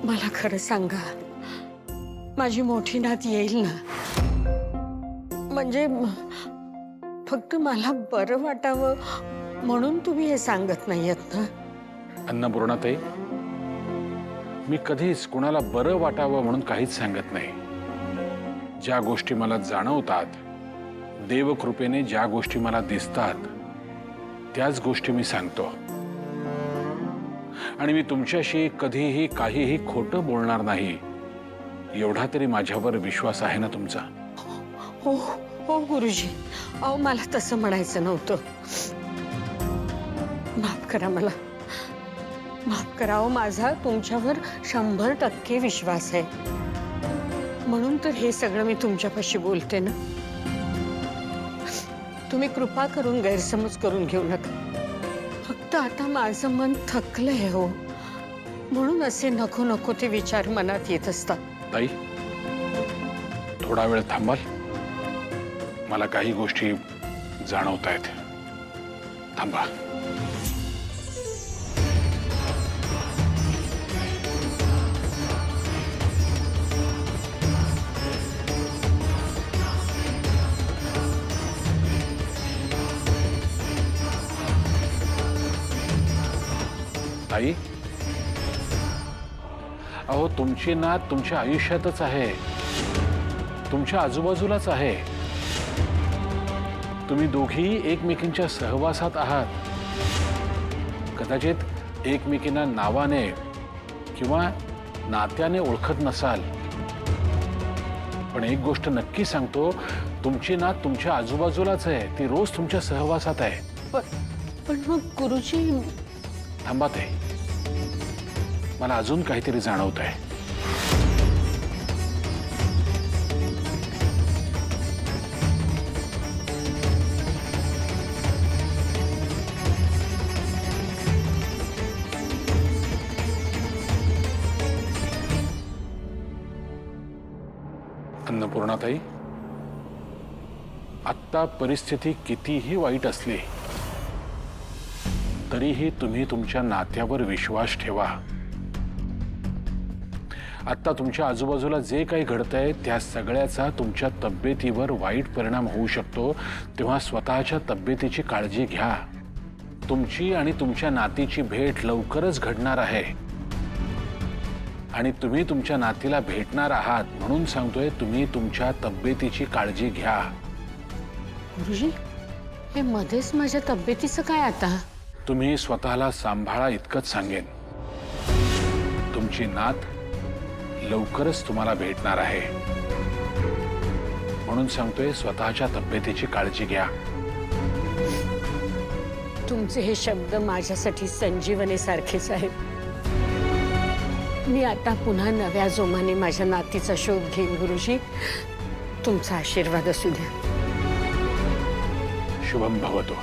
मला खरं सांगा, माझी मोठी नात येईल ना? म्हणजे फक्त मला बरं वाटावं म्हणून तुम्ही हे सांगत नाहीयेत ना? अन्नपूर्णाताई, मी कधीच कुणाला बरं वाटावं म्हणून काहीच सांगत नाही. ज्या गोष्टी मला जाणवतात, देवकृपेने ज्या गोष्टी मला दिसतात, त्याच गोष्टी मी सांगतो. आणि मी तुमच्याशी कधीही काहीही खोटं बोलणार नाही, एवढा तरी माझ्यावर विश्वास आहे ना तुमचा? हो हो गुरुजी, अहो मला तसं म्हणायचं नव्हतं. माफ करा मला, माफ करा. अहो माझा तुमच्यावर 100% विश्वास आहे, म्हणून तर हे सगळं मी तुमच्यापाशी बोलते ना. तुम्ही कृपा करून गैरसमज करून घेऊ नका. फक्त आता माझं मन थकलंय हो, म्हणून असे नको नको ते विचार मनात येत असतात. ताई, थोडा वेळ थांबाल? मला काही गोष्टी जाणवत आहेत. थांबा. ताई, अहो तुमची नात तुमच्या आयुष्यातच आहे, तुमच्या आजूबाजूलाच आहे. तुम्ही दोघी एकमेकींच्या सहवासात आहात. कदाचित एकमेकींना नावाने किंवा नात्याने ओळखत नसाल, पण एक गोष्ट नक्की सांगतो, तुमची नात तुमच्या आजूबाजूलाच आहे. ती रोज तुमच्या सहवासात आहे. पण मग गुरुजी. थांबा ताई, मला अजून काहीतरी जाणवत आहे. अन्नपूर्णाताई, आत्ता परिस्थिती कितीही वाईट असली तरीही तुम्ही तुमच्या नात्यावर विश्वास ठेवा. आत्ता तुमच्या आजूबाजूला जे काही घडतंय त्या सगळ्याचा तुमच्या तब्येतीवर वाईट परिणाम होऊ शकतो, तेव्हा स्वतःच्या तब्येतीची काळजी घ्या. तुमची आणि तुमच्या नातीची भेट लवकरच घडणार आहे आणि तुम्ही तुमच्या नातीला भेटणार आहात, म्हणून सांगतोय तुम्ही तुमच्या तब्येतीची काळजी घ्या. गुरुजी, हे मध्येच माझ्या तब्येतीचं काय आता? तुम्ही स्वतःला सांभाळा इतकंच सांगेन. तुमची नात लवकरच तुम्हाला भेटणार आहे, म्हणून सांगतोय स्वतःच्या तब्येतीची काळजी घ्या. तुमचे हे शब्द माझ्यासाठी संजीवनी सारखेच आहेत. मी आता पुन्हा नव्या जोमाने माझ्या नातीचा शोध घेईन गुरुजी. तुमचा आशीर्वाद असू द्या. शुभम भवतो.